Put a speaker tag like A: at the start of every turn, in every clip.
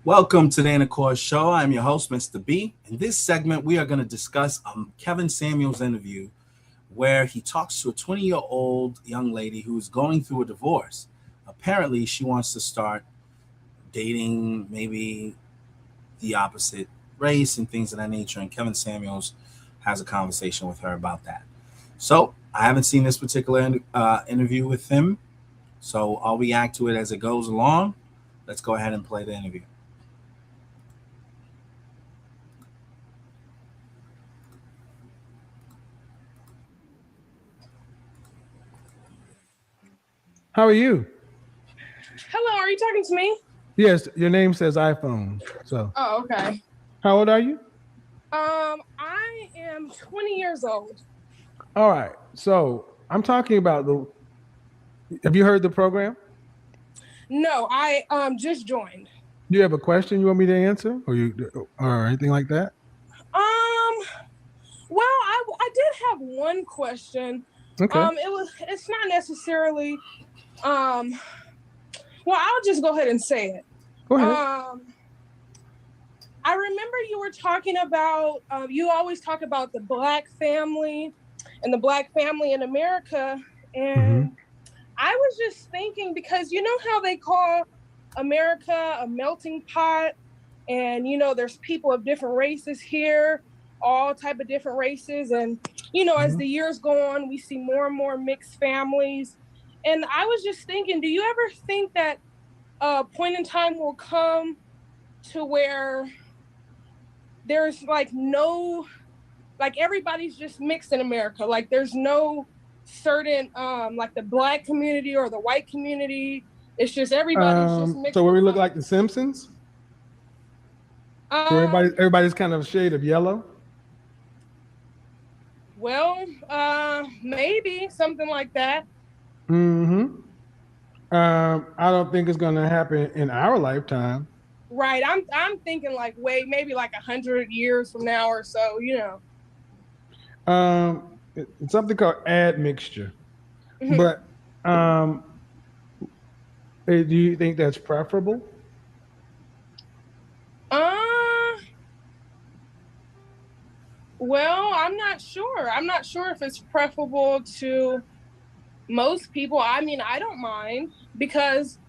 A: Welcome to the Intercourse Show. I'm your host, Mr. B. In this segment, we are going to discuss Kevin Samuels' interview where he talks to a 20-year-old young lady who is going through a divorce. Apparently, she wants to start dating maybe the opposite race and things of that nature, and Kevin Samuels has a conversation with her about that. So, I haven't seen this particular interview with him, so I'll react to it as it goes along. Let's go ahead and play the interview.
B: How are you?
C: Hello, are you talking to me?
B: Yes, your name says iPhone. So,
C: Oh, okay.
B: how old are you?
C: I am 20 years old.
B: All right. So, I'm talking about the. Have you heard the program?
C: No, I just joined.
B: Do you have a question you want me to answer, or anything like that?
C: Well, I did have one question.
B: Okay.
C: It's not necessarily well, I'll just go ahead and say it.
B: Go ahead.
C: I remember you were talking about you always talk about the Black family and the Black family in America, and I was just thinking, because you know how they call America a melting pot, and there's people of different races here, all type of different races, and as the years go on, we see more and more mixed families. And I was just thinking, do you ever think that a point in time will come to where there's everybody's just mixed in America? Like there's no certain like the Black community or the white community. It's just everybody's just mixed.
B: So, where we look like the Simpsons? Where everybody's kind of a shade of yellow?
C: Well, maybe something like that.
B: I don't think it's going to happen in our lifetime.
C: Right. I'm thinking maybe like 100 years from now or so.
B: It's something called admixture. But do you think that's preferable?
C: Well, I'm not sure. I'm not sure if it's preferable to most people. I mean, I don't mind, because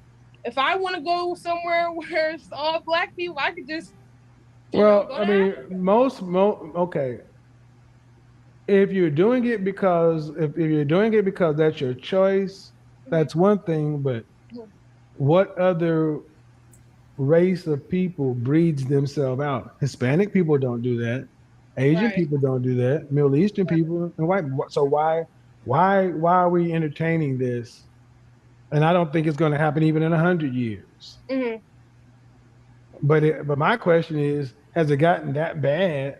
C: if I want to go somewhere where it's all Black people, I could just
B: go to Africa. Okay. If you're doing it because that's your choice, that's one thing. But what other race of people breeds themselves out? Hispanic people don't do that. Asian people don't do that. Middle Eastern people and white. So why are we entertaining this? And I don't think it's going to happen even in 100 years. But my question is, has it gotten that bad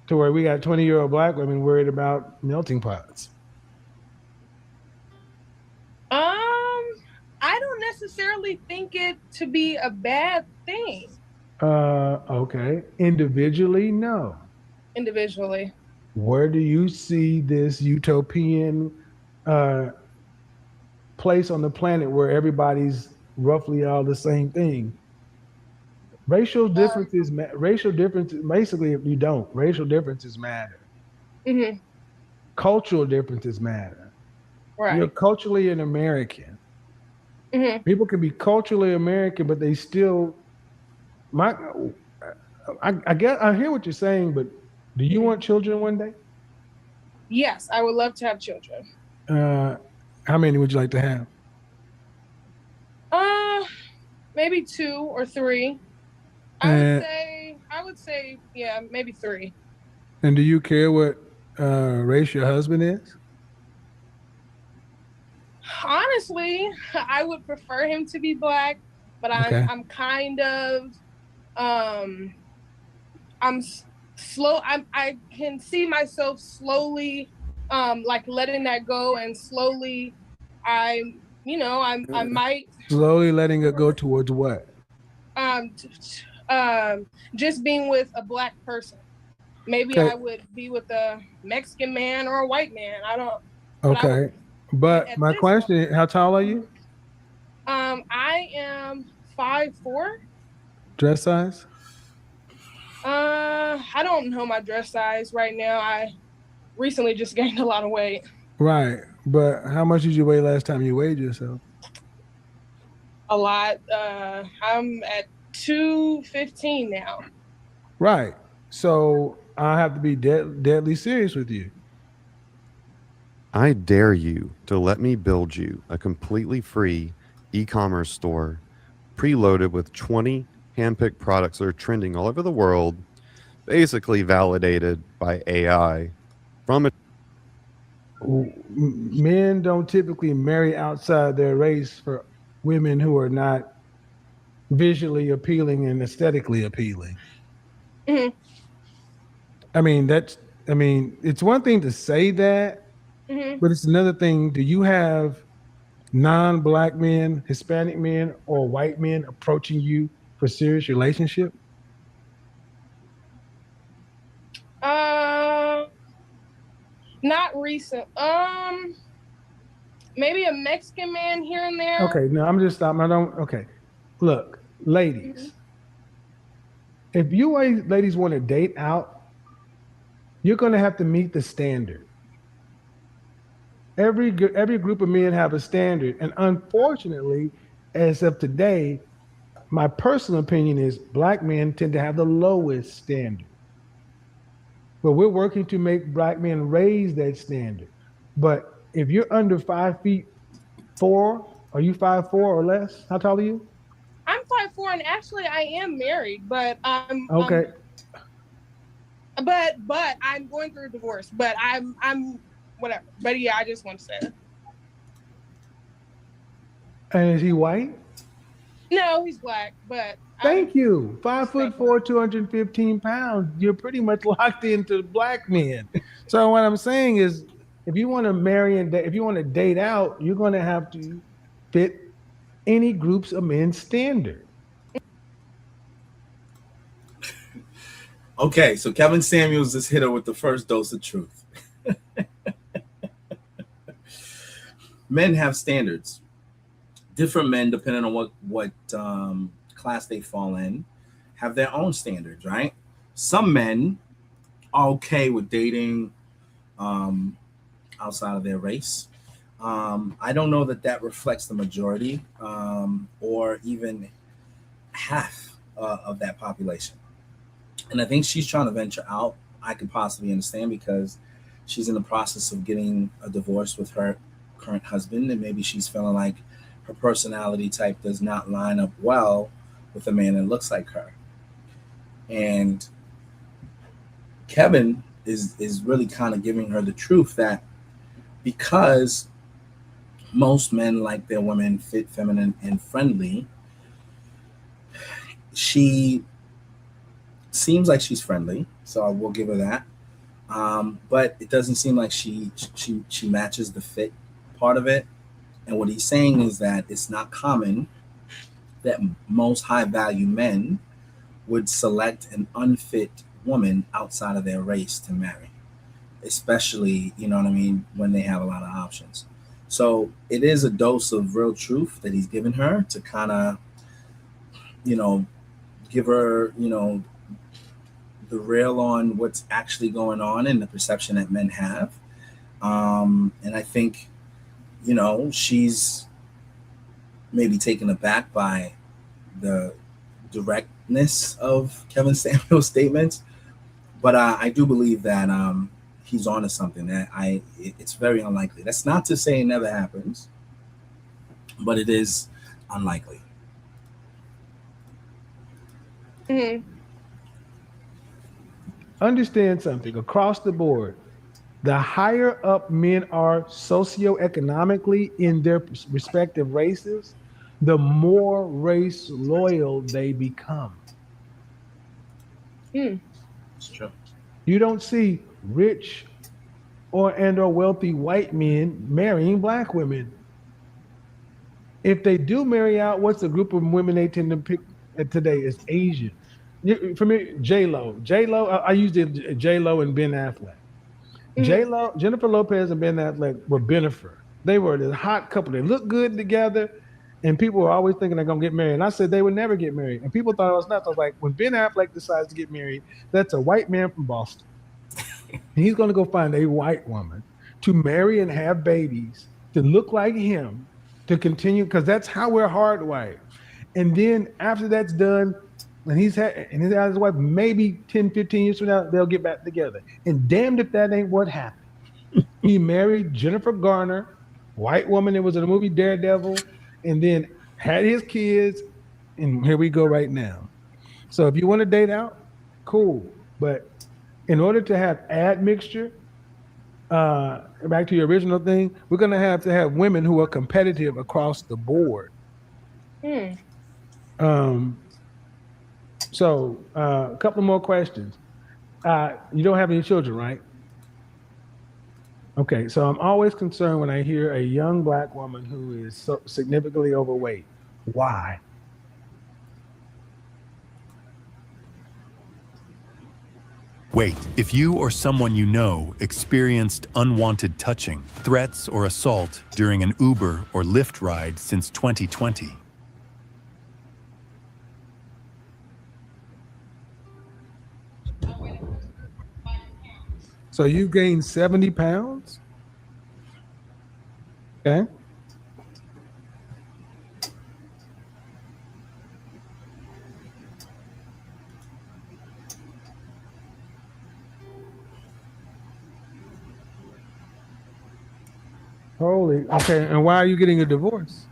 B: to where we got 20-year-old Black women worried about melting pots?
C: I don't necessarily think it to be a bad thing.
B: Okay. Individually, no.
C: Individually.
B: Where do you see this utopian place on the planet where everybody's roughly all the same thing? Racial differences, basically, if you don't, racial differences matter. Cultural differences matter.
C: Right.
B: You're culturally an American. People can be culturally American, but they still, I guess I hear what you're saying, but do you want children one day?
C: Yes, I would love to have children.
B: How many would you like to have?
C: Maybe 2 or 3. I would say, yeah, maybe 3.
B: And do you care what race your husband is?
C: Honestly, I would prefer him to be Black, but I'm kind of I'm slow. I can see myself slowly letting that go, and slowly I might
B: slowly letting it go towards what?
C: Just being with a Black person. Maybe I would be with a Mexican man or a white man. I don't.
B: Okay. But my question is, how tall are you?
C: I am 5'4".
B: Dress size?
C: I don't know my dress size right now. I recently just gained a lot of weight.
B: Right. But how much did you weigh last time you weighed yourself?
C: A lot. I'm at 215 now.
B: Right. So I have to be deadly serious with you.
D: I dare you to let me build you a completely free e-commerce store preloaded with 20 handpicked products that are trending all over the world, basically validated by AI from a
B: Men don't typically marry outside their race for women who are not visually appealing and aesthetically appealing.
C: Mhm.
B: I mean, it's one thing to say that,
C: Mhm.
B: but it's another thing. Do you have non-black men, Hispanic men, or white men approaching you for serious relationship?
C: Not recent. Maybe a Mexican man here and there.
B: Okay, no, I'm just stopping. I don't. Okay, look, ladies, if you ladies want to date out, you're going to have to meet the standard. Every group of men have a standard, and unfortunately, as of today, my personal opinion is black men tend to have the lowest standard. But we're working to make black men raise that standard. But if you're under 5'4", are you 5'4" or less? How tall are you?
C: I'm 5'4", and actually I am married, but
B: Okay.
C: but I'm going through a divorce. But I'm whatever. But yeah, I just want to say that.
B: And is he white?
C: No, he's black, but
B: Thank you. 5'4", 215 pounds. You're pretty much locked into black men. So what I'm saying is, if you want to marry and if you want to date out, you're going to have to fit any groups of men's standard.
A: Okay, so Kevin Samuels just hit her with the first dose of truth. Men have standards. Different men, depending on what class they fall in, have their own standards, right? Some men are okay with dating outside of their race. I don't know that reflects the majority or even half of that population. And I think she's trying to venture out. I could possibly understand because she's in the process of getting a divorce with her current husband, and maybe she's feeling like her personality type does not line up well with a man that looks like her. And Kevin is really kind of giving her the truth that because most men like their women fit, feminine, and friendly, she seems like she's friendly, so I will give her that. But it doesn't seem like she matches the fit part of it. And what he's saying is that it's not common that most high value men would select an unfit woman outside of their race to marry, especially, you know what I mean, when they have a lot of options. So it is a dose of real truth that he's given her to kind of, give her, the real on what's actually going on and the perception that men have. And I think, she's maybe taken aback by the directness of Kevin Samuel's statements. But I do believe that he's onto something that it's very unlikely. That's not to say it never happens, but it is unlikely.
C: Mm-hmm.
B: Understand something across the board. The higher up men are socioeconomically in their respective races, the more race loyal they become.
A: It's true.
B: You don't see rich or wealthy white men marrying black women. If they do marry out, what's the group of women they tend to pick today? Is Asian. For me, J-Lo. I used it, J-Lo and Ben Affleck. J-Lo, Jennifer Lopez and Ben Affleck were Bennifer. They were this hot couple. They looked good together. And people were always thinking they're gonna get married. And I said they would never get married. And people thought I was nuts. I was like, when Ben Affleck decides to get married, that's a white man from Boston. And he's gonna go find a white woman to marry and have babies, to look like him, to continue, because that's how we're hardwired. And then after that's done, and he's had his wife, maybe 10, 15 years from now, they'll get back together. And damned if that ain't what happened. He married Jennifer Garner, white woman that was in the movie Daredevil, and then had his kids, and here we go right now. So if you want to date out, cool. But in order to have admixture, back to your original thing, we're going to have women who are competitive across the board. So a couple more questions. You don't have any children, right? Okay, so I'm always concerned when I hear a young Black woman who is so significantly overweight. Why?
E: Wait, if you or someone you know experienced unwanted touching, threats, or assault during an Uber or Lyft ride since 2020.
B: So you gained 70 pounds? Okay. Holy, okay. And why are you getting a divorce?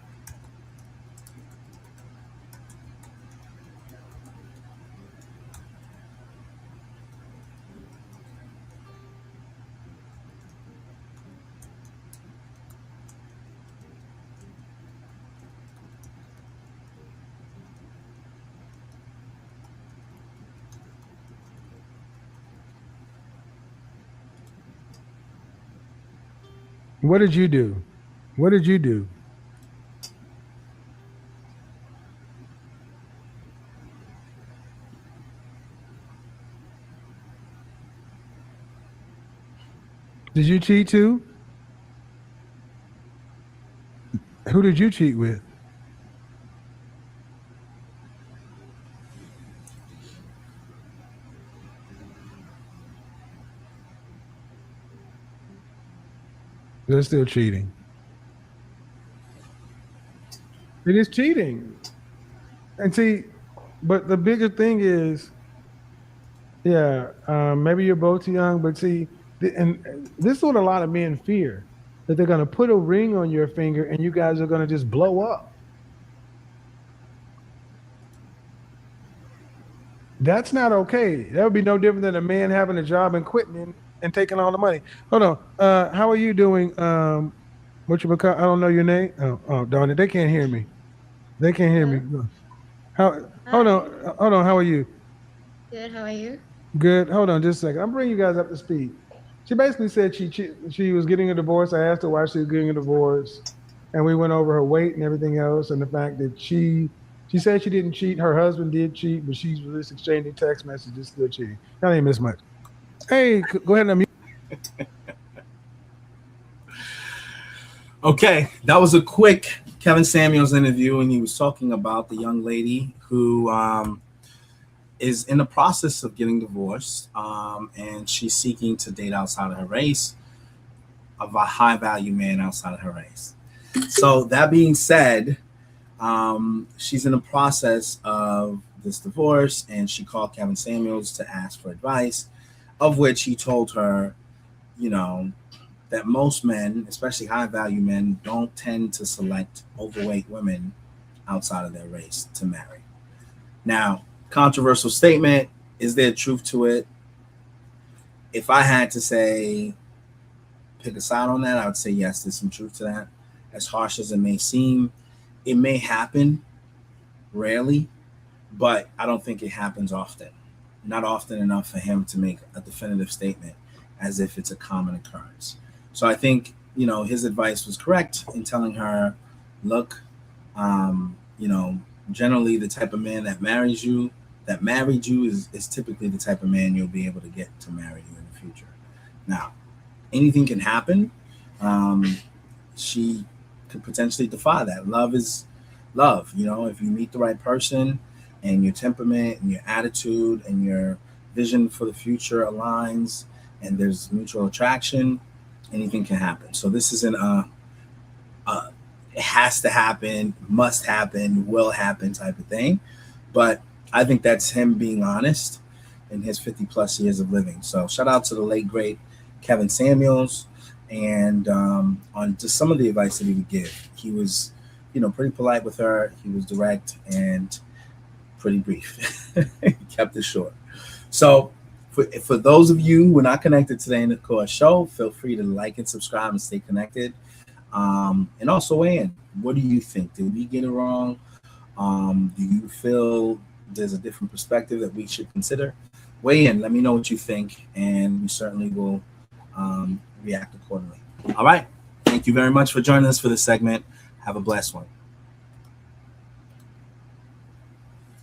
B: What did you do? What did you do? Did you cheat too? Who did you cheat with? They're still cheating. It is cheating. And see, but the bigger thing is, maybe you're both young, but see, and this is what a lot of men fear, that they're going to put a ring on your finger and you guys are going to just blow up. That's not okay. That would be no different than a man having a job and quitting and taking all the money. Hold on. How are you doing? What you become? I don't know your name. Oh, darn it. They can't hear me. They can't hear me. Hold on. How are you?
F: Good. How are you?
B: Good. Hold on just a second. I'm bringing you guys up to speed. She basically said she was getting a divorce. I asked her why she was getting a divorce, and we went over her weight and everything else, and the fact that she said she didn't cheat. Her husband did cheat, but she's just exchanging text messages, still cheating. I didn't miss much. Hey, go ahead and unmute.
A: Okay, that was a quick Kevin Samuels interview, and he was talking about the young lady who is in the process of getting divorced, and she's seeking to date outside of her race, of a high-value man outside of her race. So that being said, she's in the process of this divorce, and she called Kevin Samuels to ask for advice, of which he told her, that most men, especially high-value men, don't tend to select overweight women outside of their race to marry. Now, controversial statement, is there truth to it? If I had to say, pick a side on that, I would say yes, there's some truth to that. As harsh as it may seem, it may happen, rarely, but I don't think it happens often. Not often enough for him to make a definitive statement as if it's a common occurrence. So I think, his advice was correct in telling her, look, generally the type of man that married you is typically the type of man you'll be able to get to marry you in the future. Now, anything can happen. She could potentially defy that. Love is love. You know, if you meet the right person and your temperament and your attitude and your vision for the future aligns and there's mutual attraction, anything can happen. So this isn't it has to happen, must happen, will happen type of thing. But I think that's him being honest in his 50 plus years of living. So shout out to the late, great Kevin Samuels. And on just some of the advice that he would give, he was, you know, pretty polite with her. He was direct and pretty brief. He kept it short. So for those of you who are not connected today in the core show, feel free to like and subscribe and stay connected. And also weigh in. What do you think? Did we get it wrong? Do you feel there's a different perspective that we should consider? Weigh in. Let me know what you think, and we certainly will react accordingly. All right. Thank you very much for joining us for this segment. Have a blessed one.